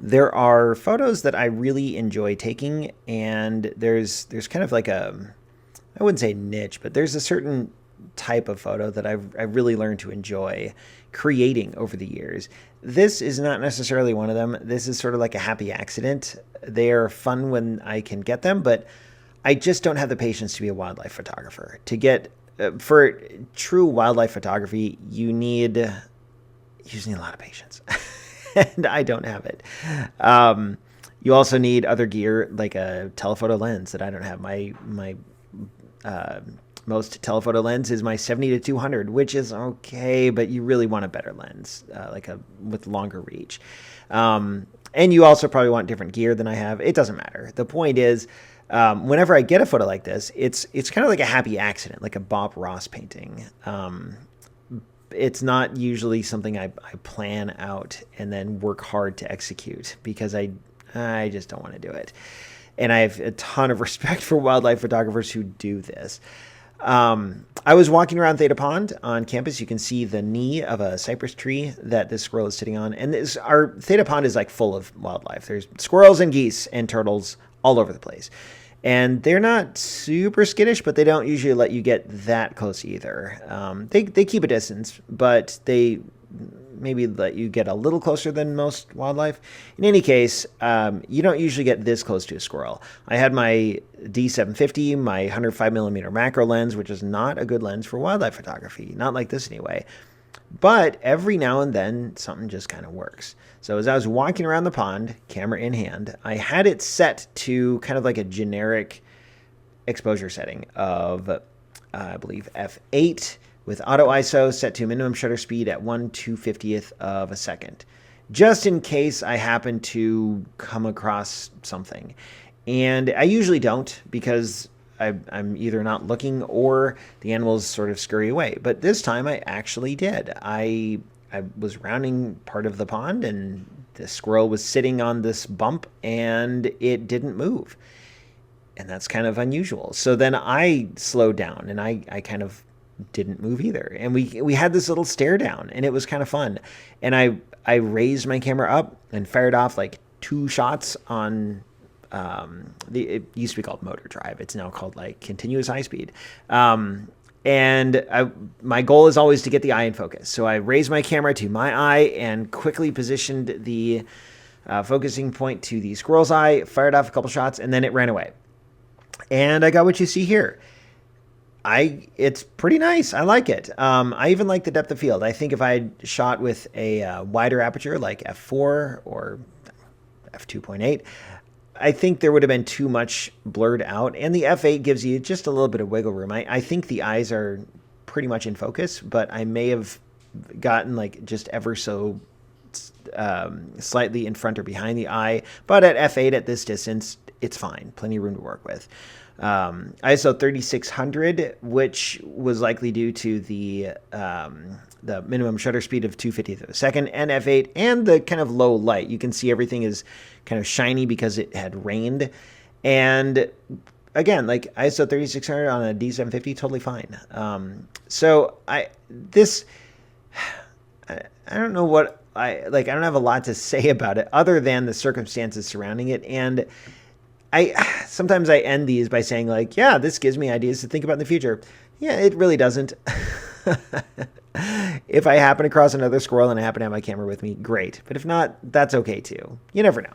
there are photos that I really enjoy taking, and there's kind of like I wouldn't say niche, but there's a certain type of photo that I've really learned to enjoy creating over the years. This is not necessarily one of them. This is sort of like a happy accident. They are fun when I can get them, but I just don't have the patience to be a wildlife photographer. To get for true wildlife photography, you just need a lot of patience, and I don't have it. You also need other gear like a telephoto lens that I don't have. My most telephoto lens is my 70 to 200, which is okay, but you really want a better lens, with longer reach. And you also probably want different gear than I have. It doesn't matter. The point is, whenever I get a photo like this, it's kind of like a happy accident, like a Bob Ross painting. It's not usually something I plan out and then work hard to execute, because I just don't want to do it. And I have a ton of respect for wildlife photographers who do this. I was walking around Theta Pond on campus. You can see the knee of a cypress tree that this squirrel is sitting on. And our Theta Pond is like full of wildlife. There's squirrels and geese and turtles all over the place. And they're not super skittish, but they don't usually let you get that close either. They keep a distance, but they maybe let you get a little closer than most wildlife. In any case, you don't usually get this close to a squirrel. I had my D750, my 105mm macro lens, which is not a good lens for wildlife photography. Not like this anyway. But every now and then, something just kind of works. So as I was walking around the pond, camera in hand, I had it set to kind of like a generic exposure setting of, I believe, f8 with auto ISO set to minimum shutter speed at 1/250th of a second, just in case I happen to come across something. And I usually don't, because I'm either not looking or the animals sort of scurry away. But this time I actually did. I was rounding part of the pond, and the squirrel was sitting on this bump, and it didn't move. And that's kind of unusual. So then I slowed down, and I kind of didn't move either. And we had this little stare down, and it was kind of fun. And I raised my camera up and fired off like 2 shots on it used to be called motor drive. It's now called like continuous high speed. And my goal is always to get the eye in focus. So I raised my camera to my eye and quickly positioned the focusing point to the squirrel's eye, fired off a couple shots, and then it ran away. And I got what you see here. It's pretty nice. I like it. I even like the depth of field. I think if I had shot with a wider aperture like f4 or f2.8, I think there would have been too much blurred out. And the f8 gives you just a little bit of wiggle room. I think the eyes are pretty much in focus, but I may have gotten like just ever so slightly in front or behind the eye. But at f8 at this distance, it's fine. Plenty of room to work with. ISO 3600, which was likely due to the minimum shutter speed of 2/50th of a second, and f8, and the kind of low light. You can see everything is kind of shiny because it had rained. And again, like ISO 3600 on a D750, totally fine. So I don't know what I don't have a lot to say about it other than the circumstances surrounding it. And sometimes I end these by saying like, yeah, this gives me ideas to think about in the future. Yeah, it really doesn't. If I happen across another squirrel and I happen to have my camera with me, great. But if not, that's okay too. You never know.